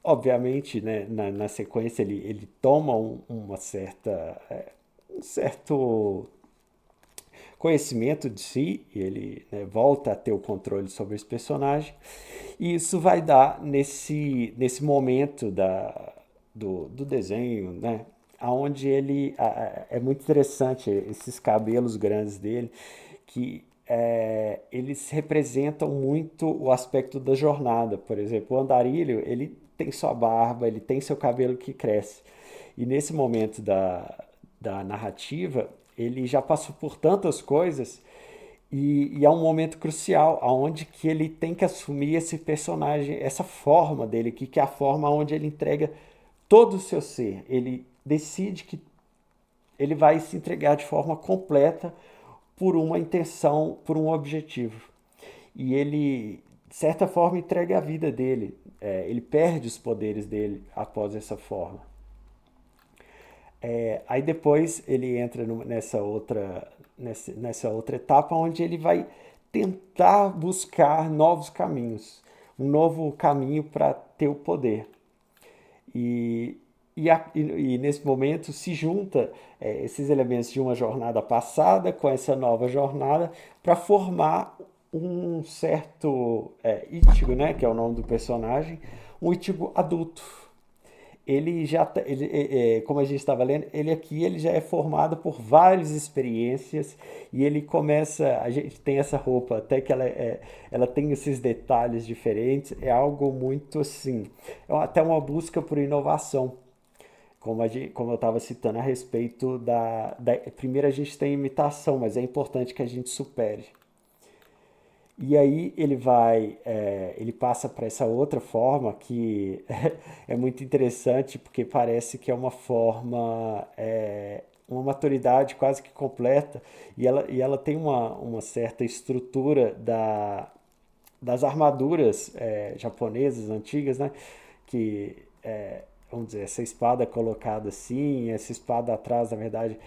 Obviamente, né, na sequência, ele toma uma certa, um certo conhecimento de si, e ele, né, volta a ter o controle sobre esse personagem, e isso vai dar nesse momento do desenho, né, aonde ele é muito interessante esses cabelos grandes dele, que eles representam muito o aspecto da jornada. Por exemplo, o andarilho, ele tem sua barba, ele tem seu cabelo que cresce. E nesse momento da narrativa, ele já passou por tantas coisas e é um momento crucial, aonde que ele tem que assumir esse personagem, essa forma dele, que é a forma onde ele entrega todo o seu ser. Ele decide que ele vai se entregar de forma completa por uma intenção, por um objetivo. E ele, de certa forma, entrega a vida dele. Ele perde os poderes dele após essa forma. Aí depois ele entra nessa outra etapa onde ele vai tentar buscar novos caminhos, um novo caminho para ter o poder. E nesse momento se junta esses elementos de uma jornada passada com essa nova jornada para formar um certo Ichigo, né, que é o nome do personagem, um Ichigo adulto. Ele já, como a gente estava lendo, ele já é formado por várias experiências e ele começa, a gente tem essa roupa, até que ela tem esses detalhes diferentes, é algo muito assim, até uma busca por inovação, como eu estava citando a respeito primeiro a gente tem imitação, mas é importante que a gente supere. E aí ele passa para essa outra forma que é muito interessante, porque parece que é uma forma, uma maturidade quase que completa, e ela tem uma certa estrutura das armaduras japonesas antigas, né? Que, vamos dizer, essa espada colocada assim, essa espada atrás, na verdade,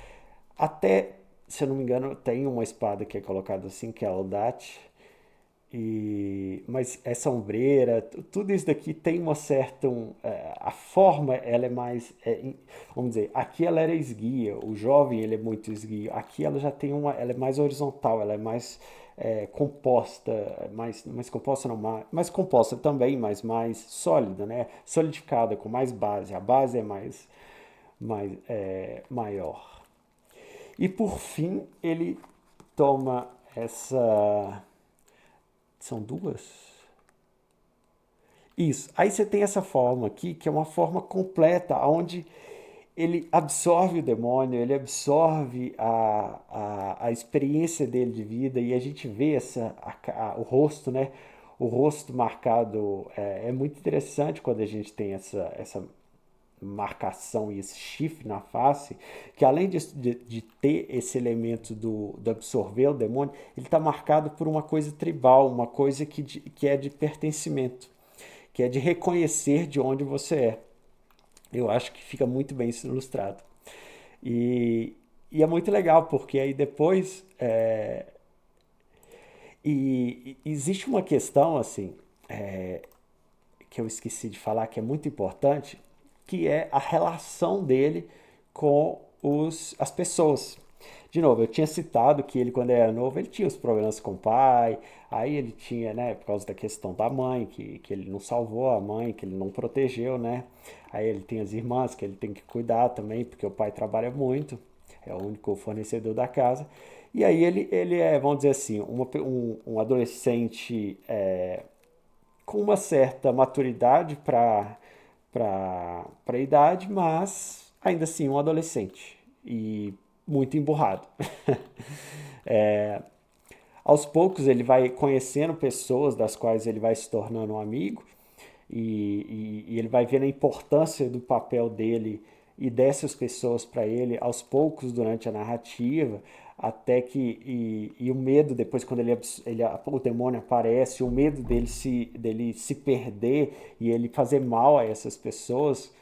até, se eu não me engano, tem uma espada que é colocada assim, que é a Odachi, mas essa ombreira, tudo isso daqui tem uma certa. A forma, ela é mais. Vamos dizer, aqui ela era esguia, o jovem ele é muito esguio. Aqui ela já tem ela é mais horizontal, ela é mais composta, mais composta não, mais composta também, mas mais sólida, né? Solidificada, com mais base. A base é maior. E por fim, ele toma essa. São duas? Isso. Aí você tem essa forma aqui, que é uma forma completa, onde ele absorve o demônio, ele absorve a experiência dele de vida, e a gente vê o rosto, né? O rosto marcado. É muito interessante quando a gente tem essa marcação e esse chifre na face, que além de ter esse elemento do absorver o demônio, ele está marcado por uma coisa tribal, uma coisa que é de pertencimento, que é de reconhecer de onde você é. Eu acho que fica muito bem isso ilustrado. E é muito legal, porque aí depois. E existe uma questão, assim, que eu esqueci de falar, que é muito importante, que é a relação dele com as pessoas. De novo, eu tinha citado que ele, quando era novo, ele tinha os problemas com o pai, aí ele tinha, né, por causa da questão da mãe, que ele não salvou a mãe, que ele não protegeu, né? Aí ele tem as irmãs que ele tem que cuidar também, porque o pai trabalha muito, é o único fornecedor da casa. E aí ele é, vamos dizer assim, um adolescente com uma certa maturidade para a idade, mas ainda assim um adolescente e muito emburrado. é, Aos poucos ele vai conhecendo pessoas das quais ele vai se tornando um amigo e ele vai vendo a importância do papel dele e dessas pessoas para ele aos poucos durante a narrativa, até que o medo depois quando o demônio aparece, o medo dele se perder e ele fazer mal a essas pessoas,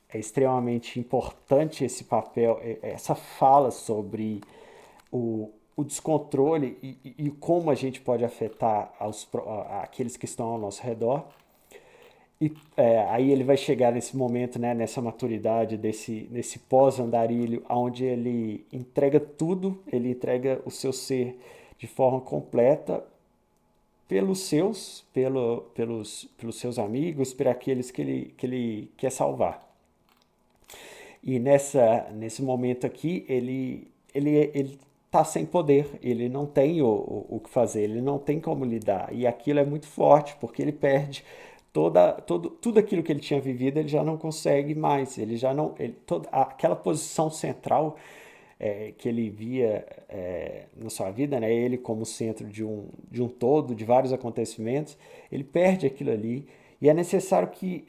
é extremamente importante esse papel, essa fala sobre o descontrole e como a gente pode afetar aqueles que estão ao nosso redor. E aí ele vai chegar nesse momento, né, nessa maturidade, nesse pós-andarilho, onde ele entrega tudo, ele entrega o seu ser de forma completa pelos seus amigos, por aqueles que ele quer salvar. E nesse momento aqui, ele tá sem poder, ele não tem o que fazer, ele não tem como lidar. E aquilo é muito forte, porque ele perde tudo aquilo que ele tinha vivido, ele já não consegue mais. Ele já não. Aquela posição central que ele via na sua vida, né, ele como centro de um todo, de vários acontecimentos, ele perde aquilo ali. E é necessário que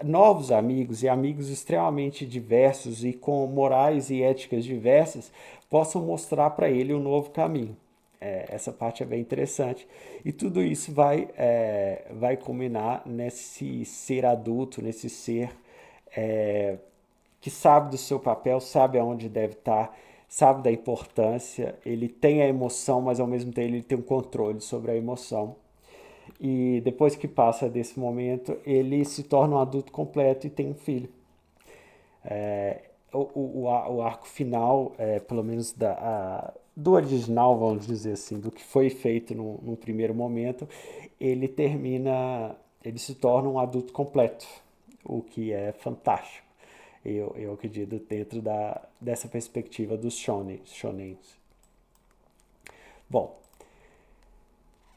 novos amigos e amigos extremamente diversos e com morais e éticas diversas possam mostrar para ele um novo caminho. Essa parte é bem interessante. E tudo isso vai culminar nesse ser adulto, nesse ser que sabe do seu papel, sabe aonde deve estar, sabe da importância, ele tem a emoção, mas ao mesmo tempo ele tem um controle sobre a emoção. E depois que passa desse momento, ele se torna um adulto completo e tem um filho. O arco final, pelo menos do original, vamos dizer assim, do que foi feito no primeiro momento, ele se torna um adulto completo, o que é fantástico. Eu acredito dentro dessa perspectiva dos shonens. Bom,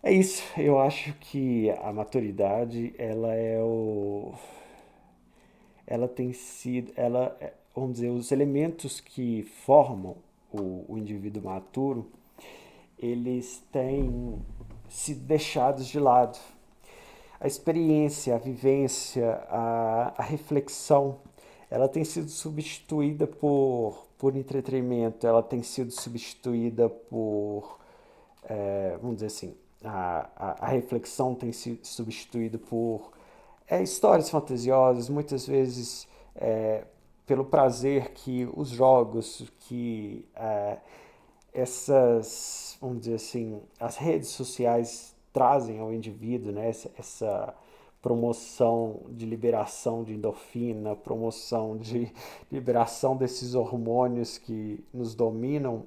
é isso. Eu acho que a maturidade, ela tem sido, vamos dizer, os elementos que formam o indivíduo maturo, eles têm sido deixados de lado. A experiência, a vivência, a reflexão, ela tem sido substituída por entretenimento, ela tem sido substituída vamos dizer assim, a reflexão tem sido substituída por histórias fantasiosas, muitas vezes pelo prazer que os jogos, que vamos dizer assim, as redes sociais trazem ao indivíduo, né? Essa promoção de liberação de endorfina, promoção de liberação desses hormônios que nos dominam,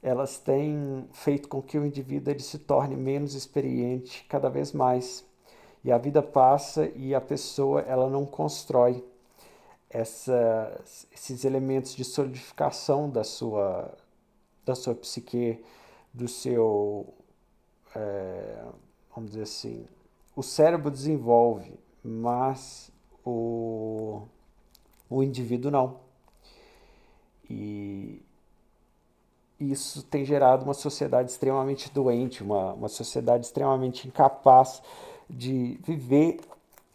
elas têm feito com que o indivíduo ele se torne menos experiente cada vez mais. E a vida passa e a pessoa ela não constrói esses elementos de solidificação da sua psique, do seu, vamos dizer assim, o cérebro desenvolve, mas o indivíduo não. E isso tem gerado uma sociedade extremamente doente, uma sociedade extremamente incapaz de viver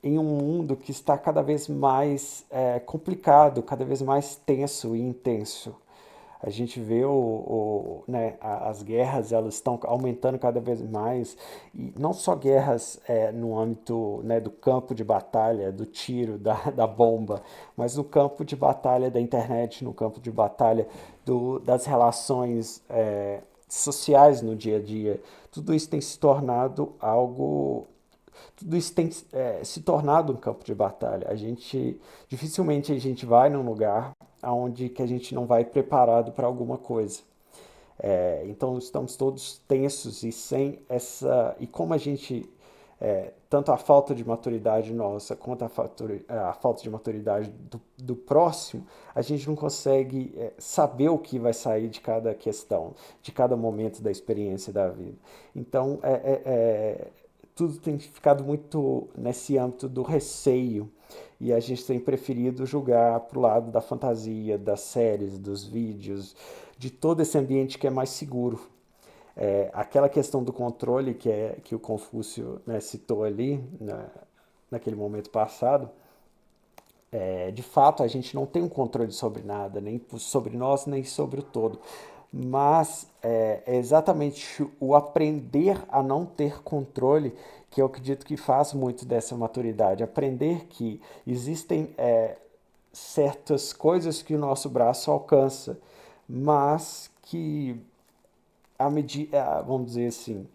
em um mundo que está cada vez mais complicado, cada vez mais tenso e intenso. A gente vê né, as guerras, elas estão aumentando cada vez mais, e não só guerras no âmbito, né, do campo de batalha, do tiro, da bomba, mas no campo de batalha da internet, no campo de batalha das relações sociais no dia a dia. Tudo isso tem se tornado tudo isso tem se tornado um campo de batalha. Dificilmente a gente vai num lugar onde que a gente não vai preparado para alguma coisa. Então estamos todos tensos e sem e como a gente tanto a falta de maturidade nossa quanto a falta de maturidade do próximo, a gente não consegue saber o que vai sair de cada questão, de cada momento da experiência da vida. Então tudo tem ficado muito nesse âmbito do receio e a gente tem preferido julgar para o lado da fantasia, das séries, dos vídeos, de todo esse ambiente que é mais seguro. Aquela questão do controle que o Confúcio, né, citou ali naquele momento passado, de fato a gente não tem um controle sobre nada, nem sobre nós, nem sobre o todo. Mas é exatamente o aprender a não ter controle que eu acredito que faz muito dessa maturidade. Aprender que existem certas coisas que o nosso braço alcança, mas que a medida, vamos dizer assim,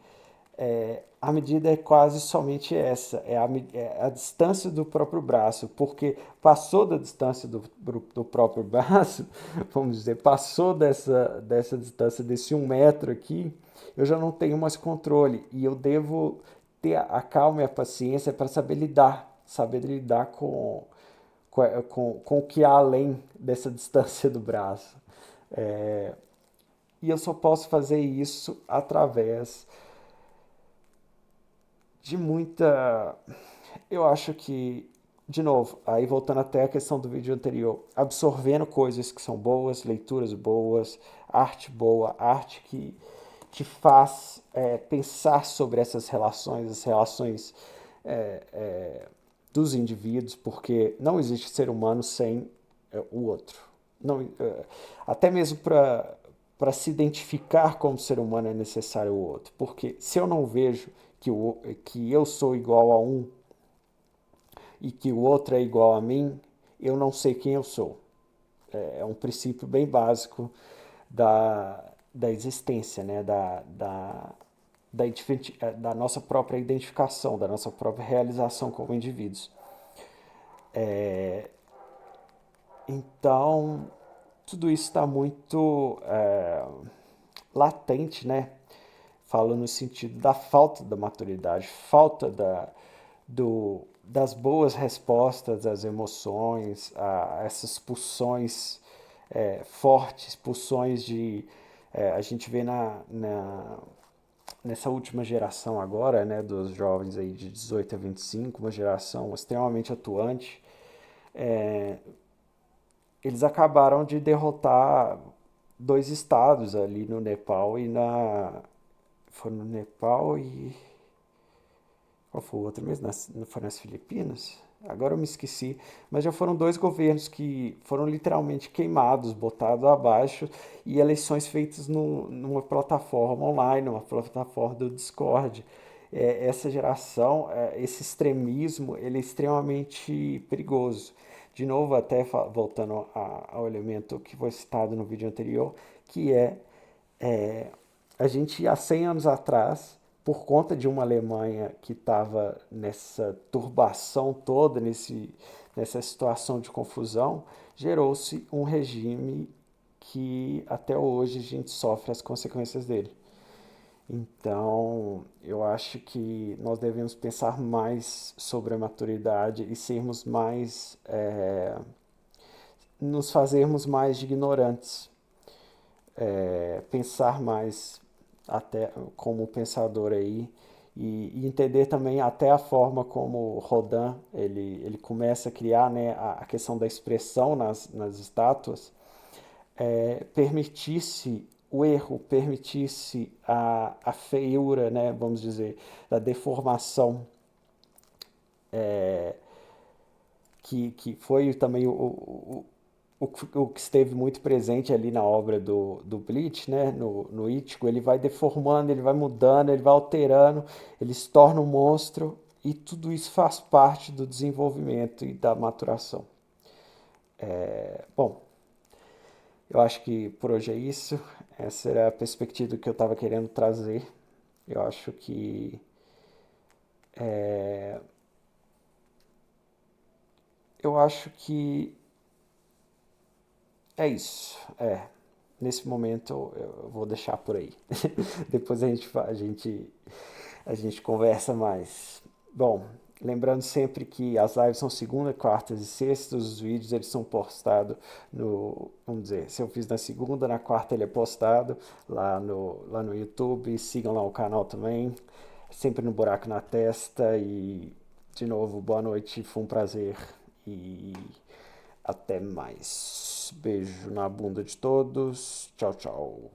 a medida é quase somente essa, é a distância do próprio braço, porque passou da distância do próprio braço, vamos dizer, passou dessa distância, desse 1 metro aqui, eu já não tenho mais controle e eu devo ter a calma e a paciência para saber lidar com o que há além dessa distância do braço. É, e eu só posso fazer isso através de muita. Eu acho que, de novo, aí voltando até a questão do vídeo anterior, absorvendo coisas que são boas, leituras boas, arte boa, arte que te faz pensar sobre essas relações, as relações é, é, dos indivíduos, porque não existe ser humano sem o outro. Não, até mesmo para se identificar como ser humano é necessário o outro, porque se eu não vejo que eu sou igual a um e que o outro é igual a mim, eu não sei quem eu sou. É um princípio bem básico da existência, né? Da nossa própria identificação, da nossa própria realização como indivíduos. Então, tudo isso está muito latente, né? Falando no sentido da falta da maturidade, falta das boas respostas às emoções, a essas pulsões fortes, pulsões de. A gente vê nessa última geração agora, né, dos jovens aí de 18 a 25, uma geração extremamente atuante, eles acabaram de derrotar dois estados ali no Nepal e na. Foi no Nepal e. Qual foi o outro mesmo? Foi nas Filipinas? Agora eu me esqueci. Mas já foram dois governos que foram literalmente queimados, botados abaixo, e eleições feitas numa plataforma online, uma plataforma do Discord. Essa geração, esse extremismo, ele é extremamente perigoso. De novo, até voltando ao elemento que foi citado no vídeo anterior, que é a gente, há 100 anos atrás, por conta de uma Alemanha que estava nessa turbação toda, nessa situação de confusão, gerou-se um regime que até hoje a gente sofre as consequências dele. Então, eu acho que nós devemos pensar mais sobre a maturidade e sermos mais, nos fazermos mais de ignorantes, pensar mais até como pensador aí e entender também até a forma como Rodin ele começa a criar, né, a questão da expressão nas estátuas, permitisse o erro, permitisse a feiura, né, vamos dizer, da deformação, que foi também o que esteve muito presente ali na obra do Bleach, né, no Ichigo. Ele vai deformando, ele vai mudando, ele vai alterando, ele se torna um monstro e tudo isso faz parte do desenvolvimento e da maturação. Bom, eu acho que por hoje é isso. Essa era a perspectiva que eu estava querendo trazer. Eu acho que eu acho que é isso. Nesse momento eu vou deixar por aí. Depois a gente conversa mais. Bom, lembrando sempre que as lives são segunda, quartas e sextas, os vídeos eles são postados vamos dizer, se eu fiz na segunda, na quarta ele é postado lá no YouTube, sigam lá o canal também, sempre no Buraco na Testa e, de novo, boa noite, foi um prazer e até mais. Beijo na bunda de todos, tchau, tchau.